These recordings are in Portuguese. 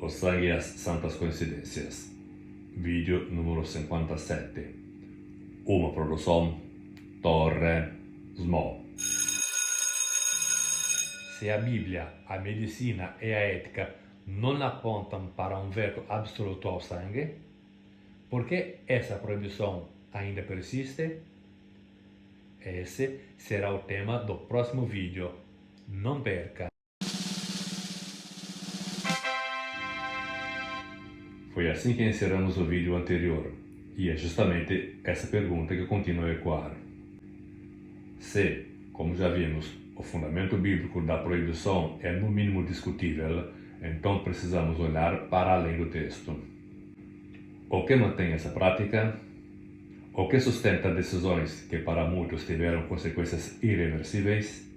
O sangue e as santas coincidências. Vídeo número 57. Uma produção Torre Small. Se a Bíblia, a medicina e a ética não apontam para um veto absoluto ao sangue, por que essa proibição ainda persiste? Esse será o tema do próximo vídeo. Não perca! Foi assim que encerramos o vídeo anterior, e é justamente essa pergunta que continua a ecoar. Se, como já vimos, o fundamento bíblico da proibição é no mínimo discutível, então precisamos olhar para além do texto. O que mantém essa prática? O que sustenta decisões que para muitos tiveram consequências irreversíveis?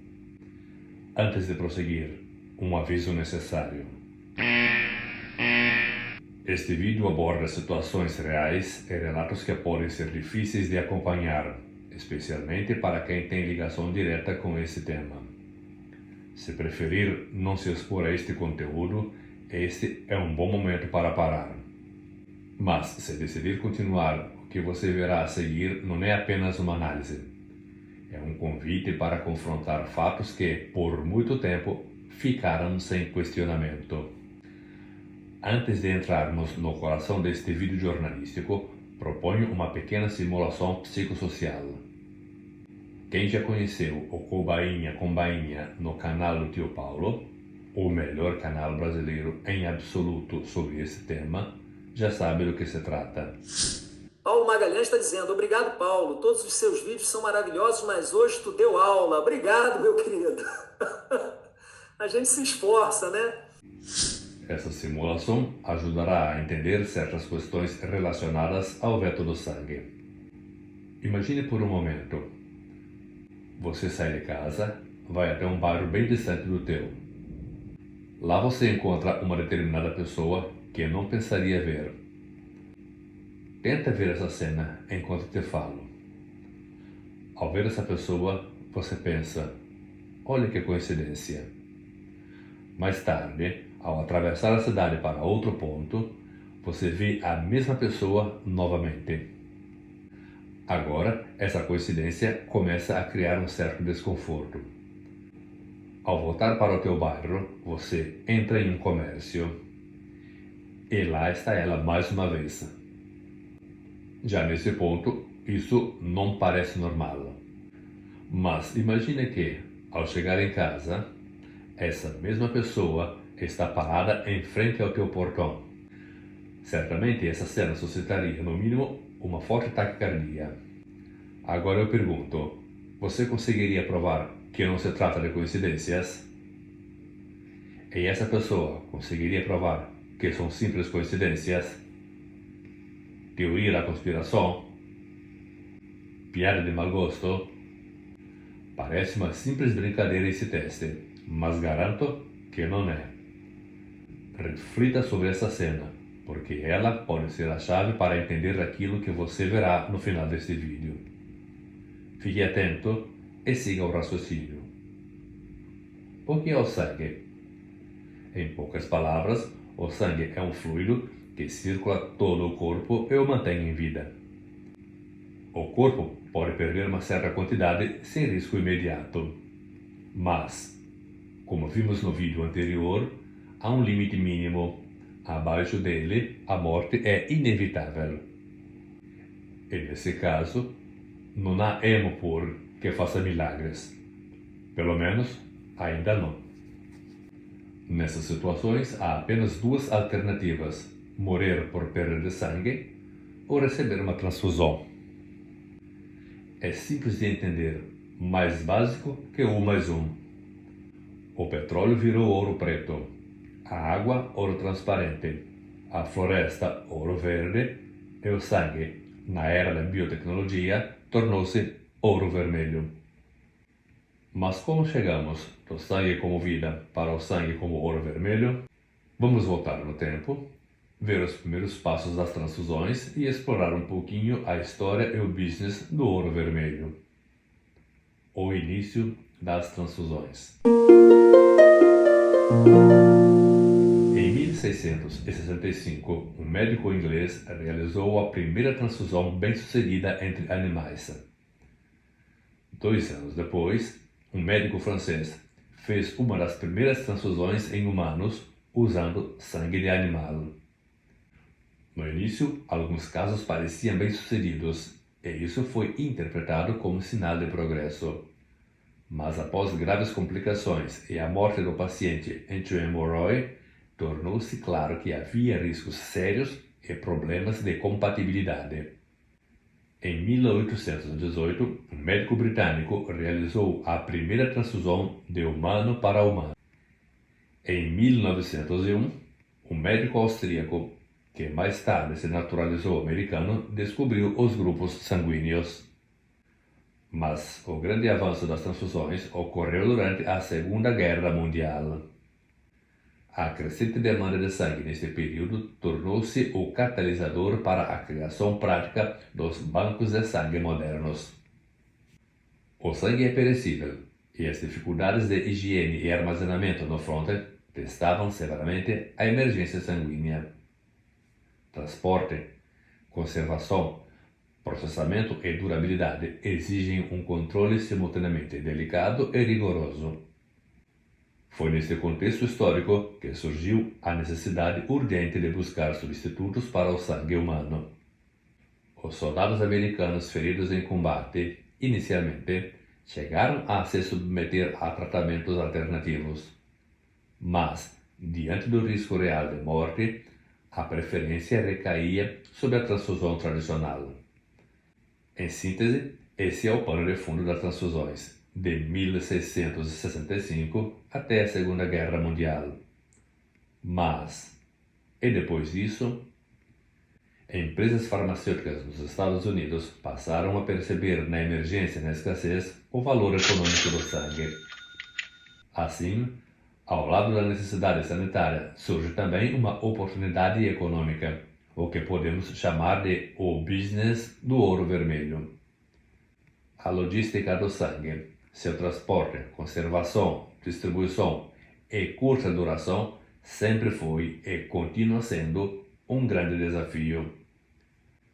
Antes de prosseguir, um aviso necessário. Este vídeo aborda situações reais e relatos que podem ser difíceis de acompanhar, especialmente para quem tem ligação direta com esse tema. Se preferir não se expor a este conteúdo, este é um bom momento para parar. Mas, se decidir continuar, o que você verá a seguir não é apenas uma análise. É um convite para confrontar fatos que, por muito tempo, ficaram sem questionamento. Antes de entrarmos no coração deste vídeo jornalístico, proponho uma pequena simulação psicossocial. Quem já conheceu o Cobainha com Bainha no canal do Tio Paulo, o melhor canal brasileiro em absoluto sobre esse tema, já sabe do que se trata. Paulo Magalhães está dizendo: obrigado, Paulo, todos os seus vídeos são maravilhosos, mas hoje tu deu aula. Obrigado, meu querido. A gente se esforça, né? Essa simulação ajudará a entender certas questões relacionadas ao veto do sangue. Imagine por um momento. Você sai de casa, vai até um bairro bem distante do teu. Lá você encontra uma determinada pessoa que não pensaria ver. Tenta ver essa cena enquanto te falo. Ao ver essa pessoa, você pensa: olha que coincidência. Mais tarde, ao atravessar a cidade para outro ponto, você vê a mesma pessoa novamente. Agora, essa coincidência começa a criar um certo desconforto. Ao voltar para o teu bairro, você entra em um comércio. E lá está ela mais uma vez. Já nesse ponto, isso não parece normal. Mas imagine que, ao chegar em casa, essa mesma pessoa está parada em frente ao teu portão. Certamente essa cena suscitaria, no mínimo, uma forte taquicardia. Agora eu pergunto, você conseguiria provar que não se trata de coincidências? E essa pessoa conseguiria provar que são simples coincidências? Teoria da conspiração? Piada de mau gosto? Parece uma simples brincadeira esse teste, mas garanto que não é. Reflita sobre essa cena, porque ela pode ser a chave para entender aquilo que você verá no final deste vídeo. Fique atento e siga o raciocínio. O que é o sangue? Em poucas palavras, o sangue é um fluido que circula todo o corpo e o mantém em vida. O corpo pode perder uma certa quantidade sem risco imediato, mas, como vimos no vídeo anterior, há um limite mínimo. Abaixo dele, a morte é inevitável. E nesse caso, não há hemopor que faça milagres. Pelo menos, ainda não. Nessas situações, há apenas duas alternativas: morrer por perda de sangue ou receber uma transfusão. É simples de entender, mais básico que 1 mais 1. O petróleo virou ouro preto, a água ouro transparente, a floresta ouro verde e o sangue, na era da biotecnologia, tornou-se ouro vermelho. Mas como chegamos do sangue como vida para o sangue como ouro vermelho? Vamos voltar no tempo, ver os primeiros passos das transfusões e explorar um pouquinho a história e o business do ouro vermelho. O início das transfusões. Em 1665, um médico inglês realizou a primeira transfusão bem-sucedida entre animais. 2 anos depois, um médico francês fez uma das primeiras transfusões em humanos usando sangue de animal. No início, alguns casos pareciam bem-sucedidos, e isso foi interpretado como sinal de progresso. Mas após graves complicações e a morte do paciente entre hemorroide, tornou-se claro que havia riscos sérios e problemas de compatibilidade. Em 1818, um médico britânico realizou a primeira transfusão de humano para humano. Em 1901, um médico austríaco, que mais tarde se naturalizou americano, descobriu os grupos sanguíneos. Mas o grande avanço das transfusões ocorreu durante a Segunda Guerra Mundial. A crescente demanda de sangue neste período tornou-se o catalisador para a criação prática dos bancos de sangue modernos. O sangue é perecível, e as dificuldades de higiene e armazenamento no fronte testavam severamente a emergência sanguínea. Transporte, conservação, processamento e durabilidade exigem um controle simultaneamente delicado e rigoroso. Foi neste contexto histórico que surgiu a necessidade urgente de buscar substitutos para o sangue humano. Os soldados americanos feridos em combate, inicialmente, chegaram a se submeter a tratamentos alternativos. Mas, diante do risco real de morte, a preferência recaía sobre a transfusão tradicional. Em síntese, esse é o pano de fundo das transfusões, de 1665 até a Segunda Guerra Mundial. Mas, e depois disso? Empresas farmacêuticas nos Estados Unidos passaram a perceber na emergência e na escassez o valor econômico do sangue. Assim, ao lado da necessidade sanitária, surge também uma oportunidade econômica, o que podemos chamar de o business do ouro vermelho. A logística do sangue, seu transporte, conservação, distribuição e curta duração sempre foi e continua sendo um grande desafio.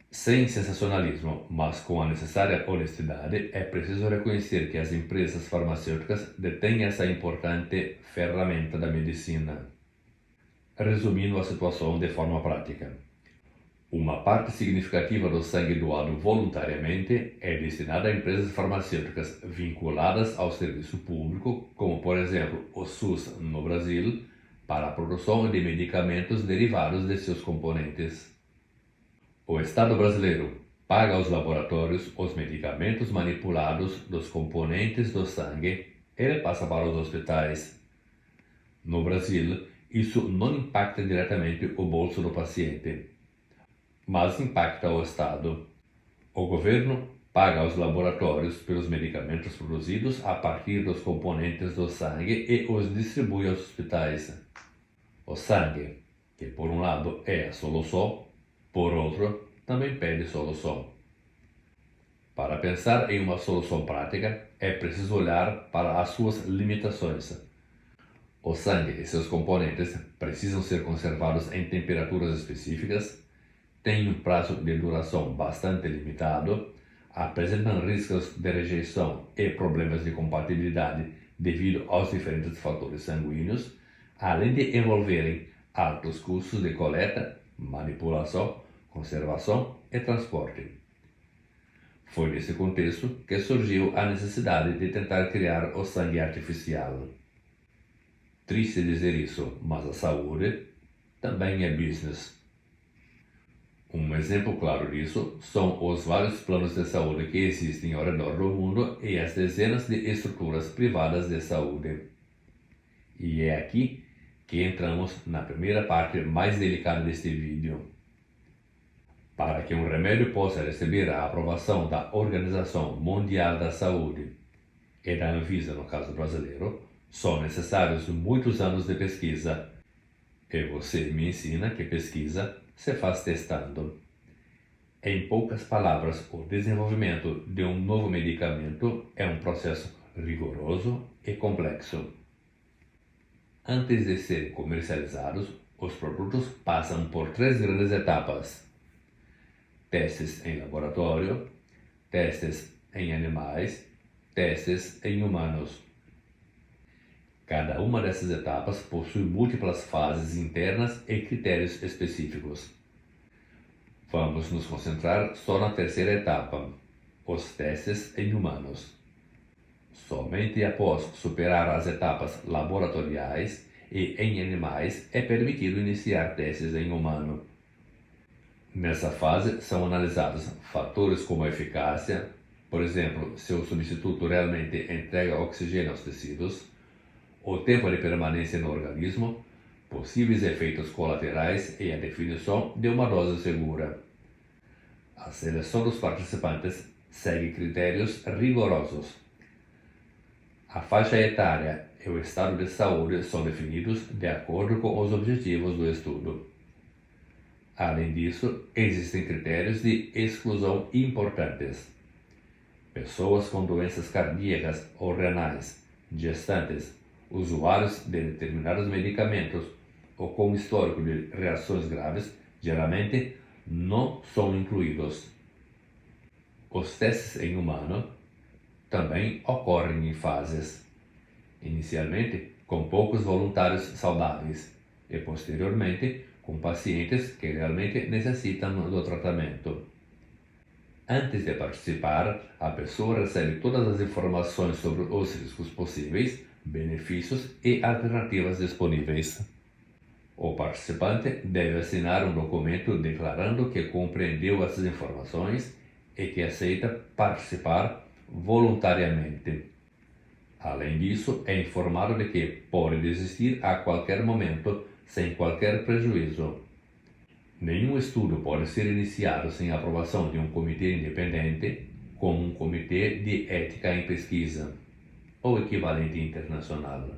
Sem sensacionalismo, mas com a necessária honestidade, é preciso reconhecer que as empresas farmacêuticas detêm essa importante ferramenta da medicina. Resumindo a situação de forma prática, uma parte significativa do sangue doado voluntariamente é destinada a empresas farmacêuticas vinculadas ao serviço público, como por exemplo o SUS no Brasil, para a produção de medicamentos derivados de seus componentes. O Estado brasileiro paga aos laboratórios os medicamentos manipulados dos componentes do sangue e repassa para os hospitais. No Brasil, isso não impacta diretamente o bolso do paciente, mas impacta o Estado. O governo paga aos laboratórios pelos medicamentos produzidos a partir dos componentes do sangue e os distribui aos hospitais. O sangue, que por um lado é a solução, por outro, também pede solução. Para pensar em uma solução prática, é preciso olhar para as suas limitações. O sangue e seus componentes precisam ser conservados em temperaturas específicas, têm um prazo de duração bastante limitado, apresentam riscos de rejeição e problemas de compatibilidade devido aos diferentes fatores sanguíneos, além de envolverem altos custos de coleta, manipulação, conservação e transporte. Foi nesse contexto que surgiu a necessidade de tentar criar o sangue artificial. Triste dizer isso, mas a saúde também é business. Um exemplo claro disso são os vários planos de saúde que existem ao redor do mundo e as dezenas de estruturas privadas de saúde. E é aqui que entramos na primeira parte mais delicada deste vídeo. Para que um remédio possa receber a aprovação da Organização Mundial da Saúde e da Anvisa, no caso brasileiro, são necessários muitos anos de pesquisa. E você me ensina que pesquisa se faz testando. Em poucas palavras, o desenvolvimento de um novo medicamento é um processo rigoroso e complexo. Antes de serem comercializados, Os produtos passam por 3 grandes etapas: testes em laboratório, testes em animais, testes em humanos. Cada uma dessas etapas possui múltiplas fases internas e critérios específicos. Vamos nos concentrar só na terceira etapa, os testes em humanos. Somente após superar as etapas laboratoriais e em animais é permitido iniciar testes em humano. Nessa fase são analisados fatores como a eficácia, por exemplo, se o substituto realmente entrega oxigênio aos tecidos, o tempo de permanência no organismo, possíveis efeitos colaterais e a definição de uma dose segura. A seleção dos participantes segue critérios rigorosos. A faixa etária e o estado de saúde são definidos de acordo com os objetivos do estudo. Além disso, existem critérios de exclusão importantes. Pessoas com doenças cardíacas ou renais, gestantes, usuários de determinados medicamentos ou com histórico de reações graves, geralmente não são incluídos. Os testes em humano também ocorrem em fases, inicialmente com poucos voluntários saudáveis e posteriormente com pacientes que realmente necessitam do tratamento. Antes de participar, a pessoa recebe todas as informações sobre os riscos possíveis, benefícios e alternativas disponíveis. O participante deve assinar um documento declarando que compreendeu essas informações e que aceita participar voluntariamente. Além disso, é informado de que pode desistir a qualquer momento, sem qualquer prejuízo. Nenhum estudo pode ser iniciado sem a aprovação de um comitê independente, como um comitê de ética em pesquisa, ou equivalente internacional.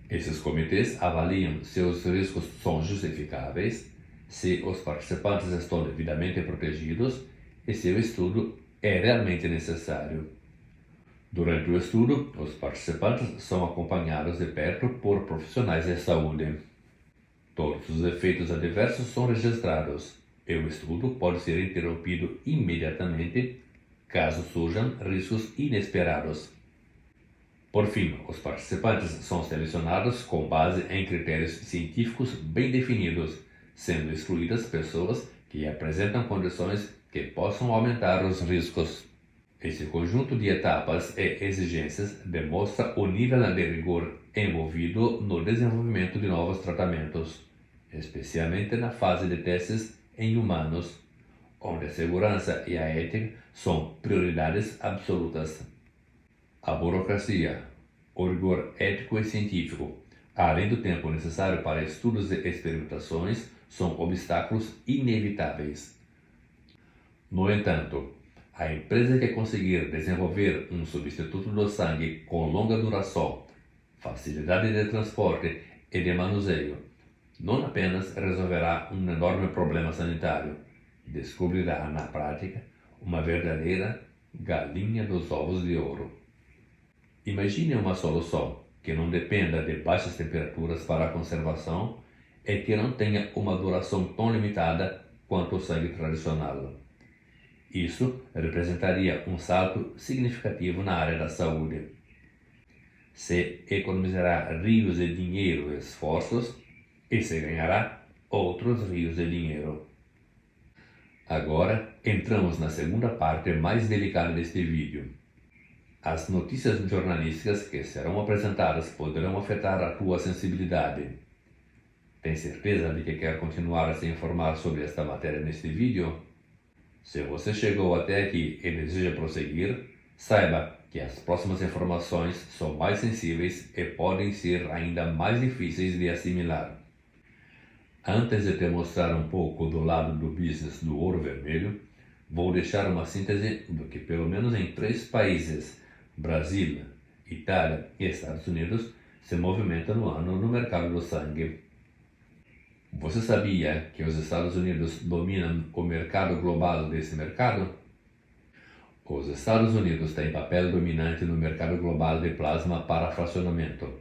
Esses comitês avaliam se os riscos são justificáveis, se os participantes estão devidamente protegidos e se o estudo é realmente necessário. Durante o estudo, os participantes são acompanhados de perto por profissionais de saúde. Todos os efeitos adversos são registrados e o estudo pode ser interrompido imediatamente caso surjam riscos inesperados. Por fim, os participantes são selecionados com base em critérios científicos bem definidos, sendo excluídas pessoas que apresentam condições que possam aumentar os riscos. Esse conjunto de etapas e exigências demonstra o nível de rigor envolvido no desenvolvimento de novos tratamentos, especialmente na fase de testes em humanos, onde a segurança e a ética são prioridades absolutas. A burocracia, o rigor ético e científico, além do tempo necessário para estudos e experimentações, são obstáculos inevitáveis. No entanto, a empresa que conseguir desenvolver um substituto do sangue com longa duração, facilidade de transporte e de manuseio, não apenas resolverá um enorme problema sanitário, descobrirá na prática uma verdadeira galinha dos ovos de ouro. Imagine uma solução que não dependa de baixas temperaturas para a conservação e que não tenha uma duração tão limitada quanto o sangue tradicional. Isso representaria um salto significativo na área da saúde. Se economizará rios de dinheiro e esforços e se ganhará outros rios de dinheiro. Agora, entramos na segunda parte mais delicada deste vídeo. As notícias jornalísticas que serão apresentadas poderão afetar a tua sensibilidade. Tem certeza de que quer continuar a se informar sobre esta matéria neste vídeo? Se você chegou até aqui e deseja prosseguir, saiba que as próximas informações são mais sensíveis e podem ser ainda mais difíceis de assimilar. Antes de te mostrar um pouco do lado do business do ouro vermelho, vou deixar uma síntese do que pelo menos em 3 países, Brasil, Itália e Estados Unidos, se movimenta no ano no mercado do sangue. Você sabia que os Estados Unidos dominam o mercado global desse mercado? Os Estados Unidos têm papel dominante no mercado global de plasma para fracionamento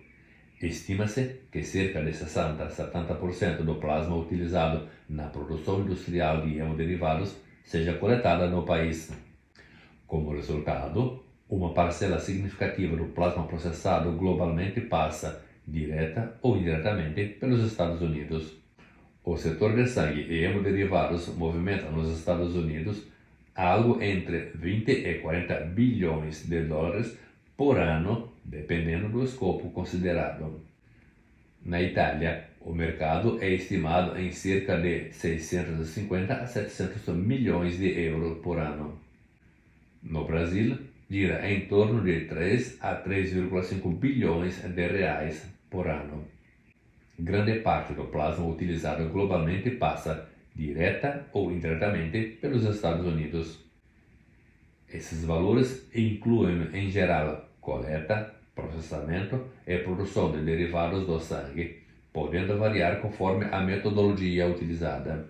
Estima-se que cerca de 60 a 70% do plasma utilizado na produção industrial de hemoderivados seja coletada no país. Como resultado, uma parcela significativa do plasma processado globalmente passa, direta ou indiretamente, pelos Estados Unidos. O setor de sangue e hemoderivados movimenta nos Estados Unidos algo entre 20 e 40 bilhões de dólares por ano, dependendo do escopo considerado. Na Itália, o mercado é estimado em cerca de 650 a 700 milhões de euros por ano. No Brasil, gira em torno de 3 a 3,5 bilhões de reais por ano. Grande parte do plasma utilizado globalmente passa, direta ou indiretamente, pelos Estados Unidos. Esses valores incluem, em geral, coleta, processamento e produção de derivados do sangue, podendo variar conforme a metodologia utilizada.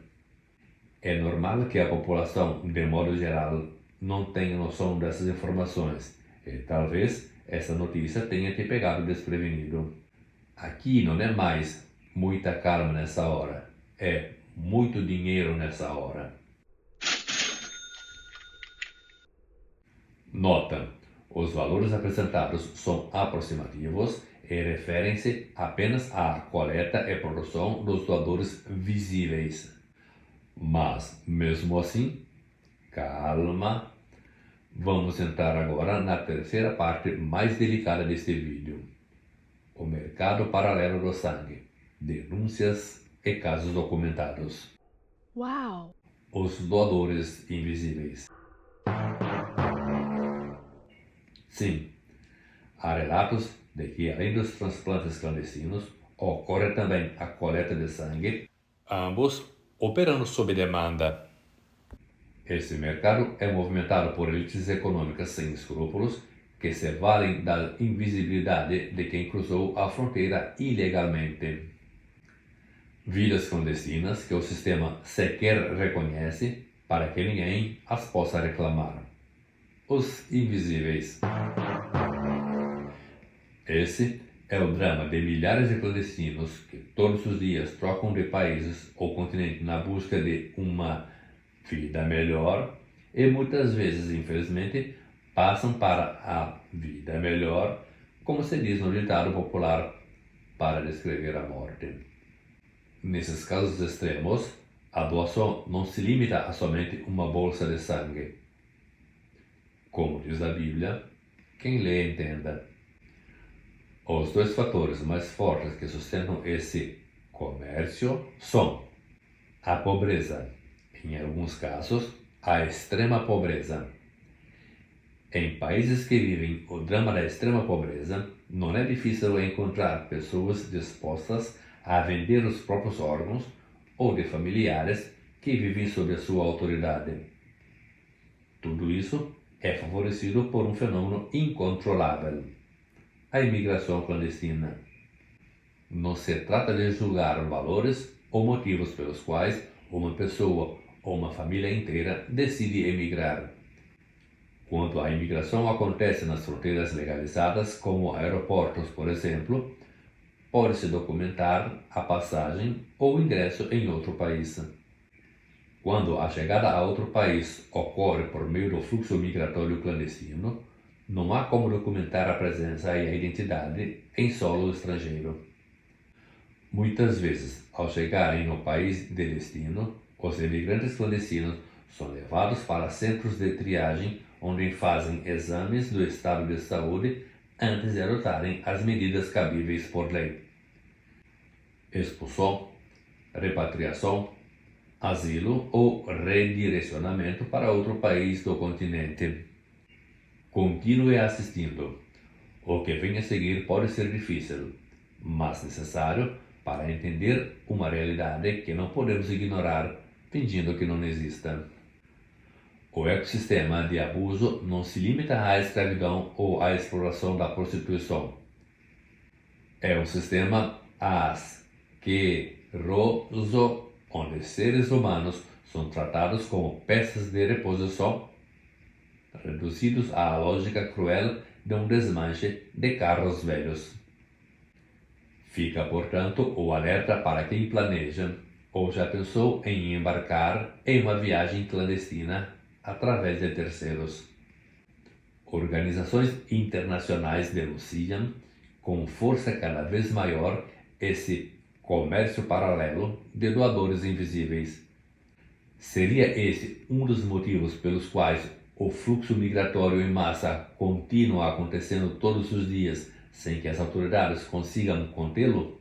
É normal que a população, de modo geral, não tenha noção dessas informações e talvez essa notícia tenha te pegado desprevenido. Aqui não é mais muita calma nessa hora, é muito dinheiro nessa hora. Nota: os valores apresentados são aproximativos e referem-se apenas à coleta e produção dos doadores visíveis. Mas, mesmo assim, calma. Vamos entrar agora na terceira parte mais delicada deste vídeo: o mercado paralelo do sangue, denúncias e casos documentados. Uau! Os doadores invisíveis. Sim, há relatos de que, além dos transplantes clandestinos, ocorre também a coleta de sangue, ambos operando sob demanda. Esse mercado é movimentado por elites econômicas sem escrúpulos que se valem da invisibilidade de quem cruzou a fronteira ilegalmente. Vidas clandestinas que o sistema sequer reconhece para que ninguém as possa reclamar. Os invisíveis. Esse é o drama de milhares de clandestinos que todos os dias trocam de países ou continente na busca de uma vida melhor e muitas vezes, infelizmente, passam para a vida melhor, como se diz no ditado popular, para descrever a morte. Nesses casos extremos, a doação não se limita a somente uma bolsa de sangue. Como diz a Bíblia, quem lê entenda. Os dois fatores mais fortes que sustentam esse comércio são a pobreza, em alguns casos, a extrema pobreza. Em países que vivem o drama da extrema pobreza, não é difícil encontrar pessoas dispostas a vender os próprios órgãos ou de familiares que vivem sob a sua autoridade. Tudo isso é favorecido por um fenômeno incontrolável: a imigração clandestina. Não se trata de julgar valores ou motivos pelos quais uma pessoa ou uma família inteira decide emigrar. Quando a imigração acontece nas fronteiras legalizadas, como aeroportos, por exemplo, pode-se documentar a passagem ou ingresso em outro país. Quando a chegada a outro país ocorre por meio do fluxo migratório clandestino, não há como documentar a presença e a identidade em solo estrangeiro. Muitas vezes, ao chegarem no país de destino, os imigrantes clandestinos são levados para centros de triagem onde fazem exames do estado de saúde antes de adotarem as medidas cabíveis por lei. Expulsão, repatriação, asilo ou redirecionamento para outro país do continente. Continue assistindo. O que vem a seguir pode ser difícil, mas necessário para entender uma realidade que não podemos ignorar fingindo que não exista. O ecossistema de abuso não se limita à escravidão ou à exploração da prostituição. É um sistema asqueroso onde seres humanos são tratados como peças de reposição, reduzidos à lógica cruel de um desmanche de carros velhos. Fica, portanto, o alerta para quem planeja ou já pensou em embarcar em uma viagem clandestina através de terceiros. Organizações internacionais denunciam com força cada vez maior esse comércio paralelo de doadores invisíveis. Seria esse um dos motivos pelos quais o fluxo migratório em massa continua acontecendo todos os dias sem que as autoridades consigam contê-lo?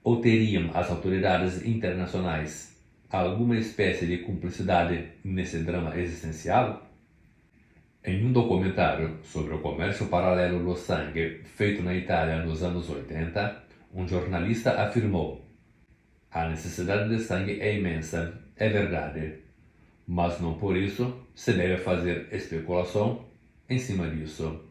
Ou teriam as autoridades internacionais alguma espécie de cumplicidade nesse drama existencial? Em um documentário sobre o comércio paralelo do sangue feito na Itália nos anos 80, um jornalista afirmou: "A necessidade de sangue é imensa, é verdade, mas não por isso se deve fazer especulação em cima disso."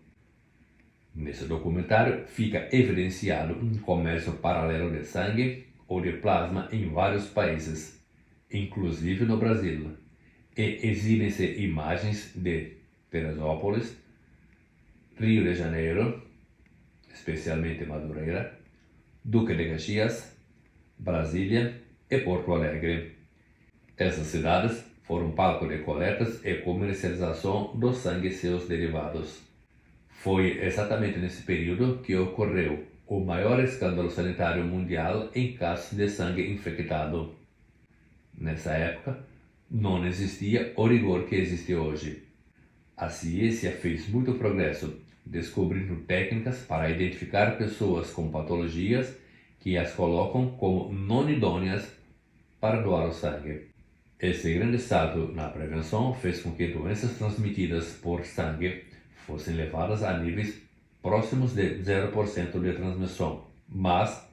Nesse documentário fica evidenciado um comércio paralelo de sangue ou de plasma em vários países, inclusive no Brasil, e exibem-se imagens de Teresópolis, Rio de Janeiro, especialmente Madureira, Duque de Caxias, Brasília e Porto Alegre. Essas cidades foram palco de coletas e comercialização do sangue e seus derivados. Foi exatamente nesse período que ocorreu o maior escândalo sanitário mundial em casos de sangue infectado. Nessa época, não existia o rigor que existe hoje. A ciência fez muito progresso, descobrindo técnicas para identificar pessoas com patologias que as colocam como não idôneas para doar o sangue. Esse grande salto na prevenção fez com que doenças transmitidas por sangue fossem levadas a níveis próximos de 0% de transmissão. Mas,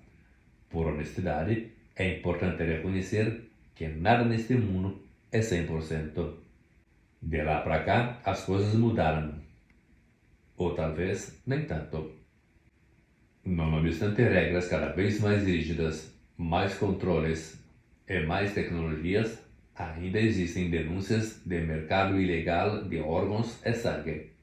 por honestidade, é importante reconhecer que nada neste mundo é 100%. De lá para cá, as coisas mudaram. Ou talvez nem tanto. Não obstante regras cada vez mais rígidas, mais controles e mais tecnologias, ainda existem denúncias de mercado ilegal de órgãos e sangue.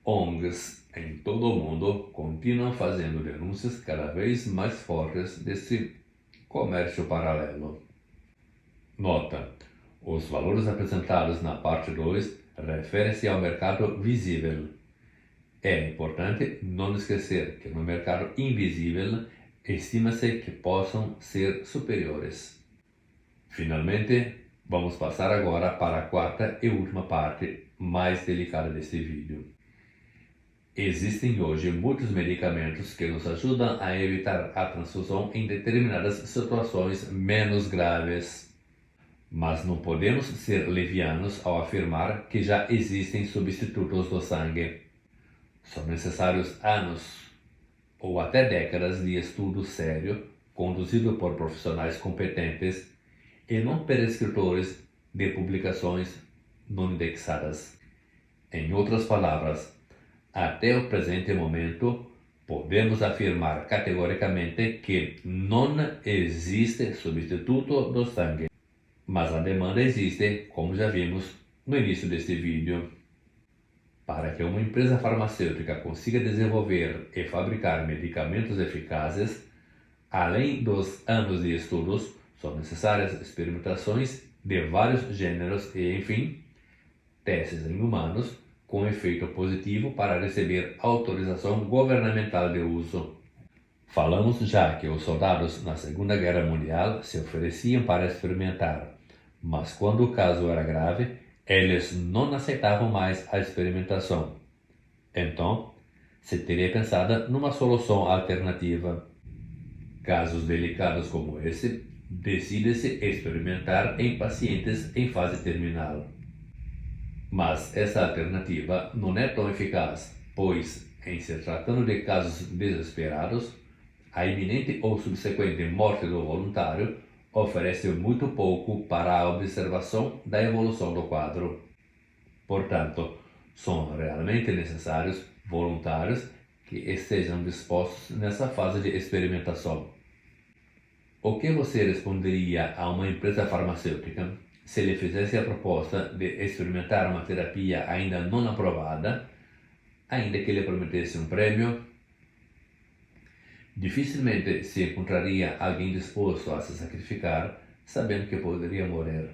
ONGs em todo o mundo continuam fazendo denúncias cada vez mais fortes desse comércio paralelo. Nota: os valores apresentados na parte 2 referem-se ao mercado visível. É importante não esquecer que no mercado invisível estima-se que possam ser superiores. Finalmente, vamos passar agora para a quarta e última parte mais delicada deste vídeo. Existem hoje muitos medicamentos que nos ajudam a evitar a transfusão em determinadas situações menos graves. Mas não podemos ser levianos ao afirmar que já existem substitutos do sangue. São necessários anos ou até décadas de estudo sério, conduzido por profissionais competentes e não por escritores de publicações não indexadas. Em outras palavras, até o presente momento, podemos afirmar categoricamente que não existe substituto do sangue. Mas a demanda existe, como já vimos no início deste vídeo. Para que uma empresa farmacêutica consiga desenvolver e fabricar medicamentos eficazes, além dos anos de estudos, são necessárias experimentações de vários gêneros e, enfim, testes em humanos com efeito positivo para receber autorização governamental de uso. Falamos já que os soldados na Segunda Guerra Mundial se ofereciam para experimentar, mas quando o caso era grave, eles não aceitavam mais a experimentação. Então, se teria pensado numa solução alternativa. Casos delicados como esse, decide-se experimentar em pacientes em fase terminal. Mas essa alternativa não é tão eficaz, pois, em se tratando de casos desesperados, a iminente ou subsequente morte do voluntário oferece muito pouco para a observação da evolução do quadro. Portanto, são realmente necessários voluntários que estejam dispostos nessa fase de experimentação. O que você responderia a uma empresa farmacêutica se lhe fizesse a proposta de experimentar uma terapia ainda não aprovada, ainda que lhe prometesse um prêmio? Dificilmente se encontraria alguém disposto a se sacrificar, sabendo que poderia morrer.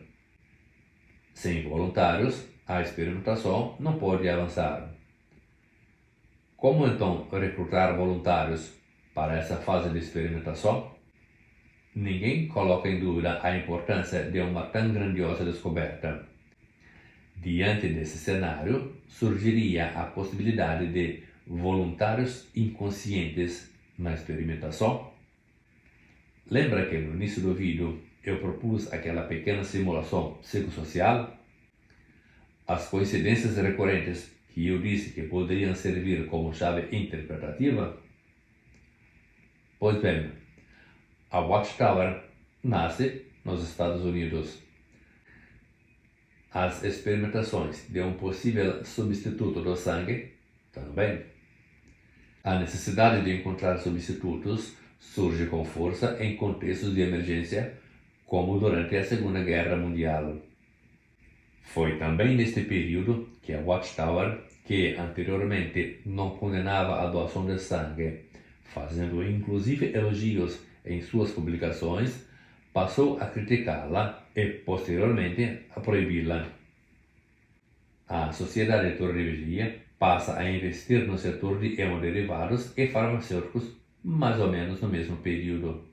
Sem voluntários, a experimentação não pode avançar. Como então recrutar voluntários para essa fase de experimentação? Ninguém coloca em dúvida a importância de uma tão grandiosa descoberta. Diante desse cenário, surgiria a possibilidade de voluntários inconscientes na experimentação? Lembra que no início do vídeo eu propus aquela pequena simulação psicossocial? As coincidências recorrentes que eu disse que poderiam servir como chave interpretativa? Pois bem, a Watchtower nasce nos Estados Unidos. As experimentações de um possível substituto do sangue também. A necessidade de encontrar substitutos surge com força em contextos de emergência, como durante a Segunda Guerra Mundial. Foi também neste período que a Watchtower, que anteriormente não condenava a doação de sangue, fazendo inclusive elogios em suas publicações, passou a criticá-la e, posteriormente, a proibi-la. A Sociedade de Torrevegia passa a investir no setor de hemoderivados e farmacêuticos mais ou menos no mesmo período.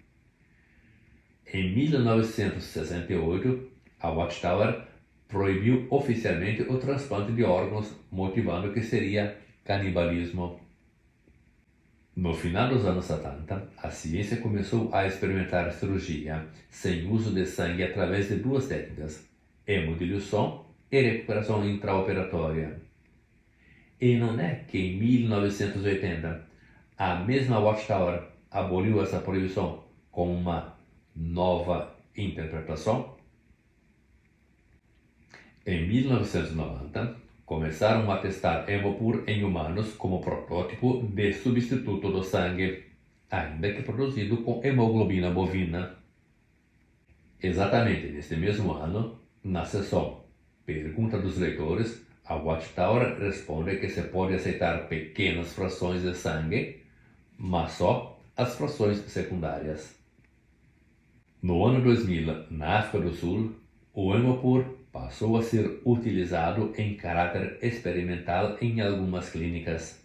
Em 1968, a Watchtower proibiu oficialmente o transplante de órgãos, motivando que seria canibalismo. No final dos anos 70, a ciência começou a experimentar cirurgia sem uso de sangue através de duas técnicas, hemodiluição e recuperação intraoperatória. E não é que em 1980 a mesma Watchtower aboliu essa proibição com uma nova interpretação? Em 1990, começaram a testar Hemopur em humanos como protótipo de substituto do sangue, ainda que produzido com hemoglobina bovina. Exatamente neste mesmo ano, na sessão Pergunta dos Leitores, a Watchtower responde que se pode aceitar pequenas frações de sangue, mas só as frações secundárias. No ano 2000, na África do Sul, o Hemopur passou a ser utilizado em caráter experimental em algumas clínicas.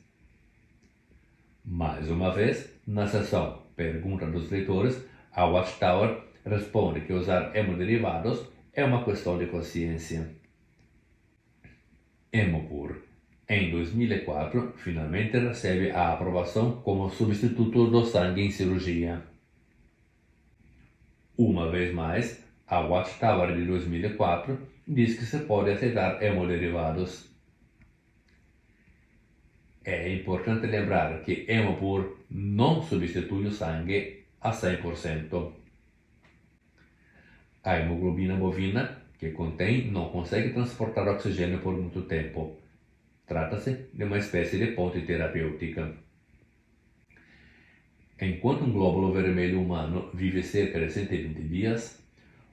Mais uma vez, na sessão Pergunta dos Leitores, a Watchtower responde que usar hemoderivados é uma questão de consciência. Hemopur, em 2004, finalmente recebe a aprovação como substituto do sangue em cirurgia. Uma vez mais, a Watchtower de 2004 diz que se pode aceitar hemoderivados. É importante lembrar que Hemopur não substitui o sangue a 100%. A hemoglobina bovina que contém não consegue transportar oxigênio por muito tempo. Trata-se de uma espécie de ponte terapêutica. Enquanto um glóbulo vermelho humano vive cerca de 120 dias,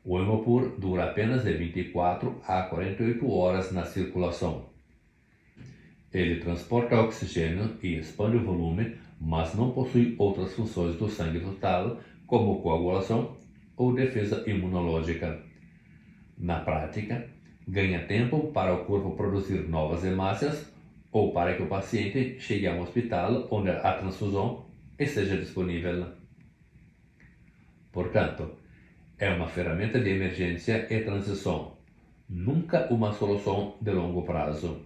o Hemopur dura apenas de 24 a 48 horas na circulação. Ele transporta oxigênio e expande o volume, mas não possui outras funções do sangue total, como coagulação ou defesa imunológica. Na prática, ganha tempo para o corpo produzir novas hemácias ou para que o paciente chegue a um hospital onde a transfusão esteja disponível. Portanto, é uma ferramenta de emergência e transição, nunca uma solução de longo prazo.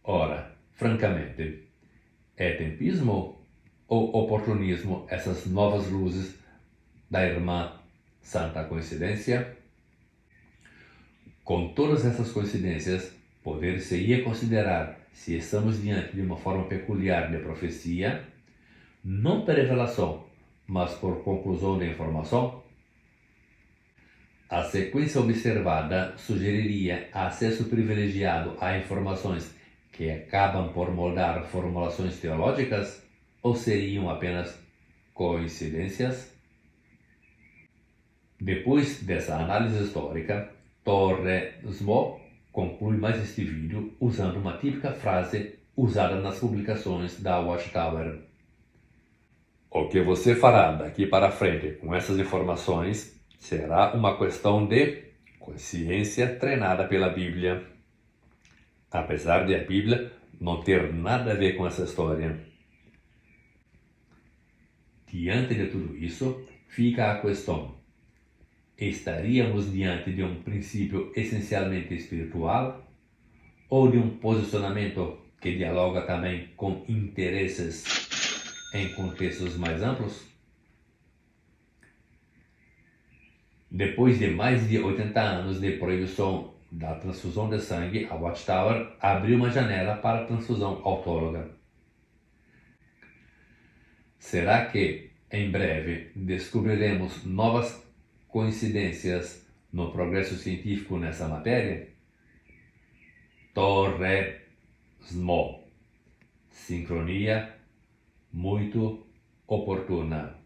Ora, francamente, é tempismo ou oportunismo essas novas luzes da irmã Santa Coincidência? Com todas essas coincidências, poder-se-ia considerar se estamos diante de uma forma peculiar de profecia, não por revelação, mas por conclusão de informação? A sequência observada sugeriria acesso privilegiado a informações que acabam por moldar formulações teológicas ou seriam apenas coincidências? Depois dessa análise histórica, Torre-Smo conclui mais este vídeo usando uma típica frase usada nas publicações da Watchtower. O que você fará daqui para frente com essas informações será uma questão de consciência treinada pela Bíblia. Apesar de a Bíblia não ter nada a ver com essa história. Diante de tudo isso, fica a questão: estaríamos diante de um princípio essencialmente espiritual ou de um posicionamento que dialoga também com interesses em contextos mais amplos? Depois de mais de 80 anos de proibição da transfusão de sangue, a Watchtower abriu uma janela para a transfusão autóloga. Será que, em breve, descobriremos novas coincidências no progresso científico nessa matéria? Torresmo. Sincronia muito oportuna.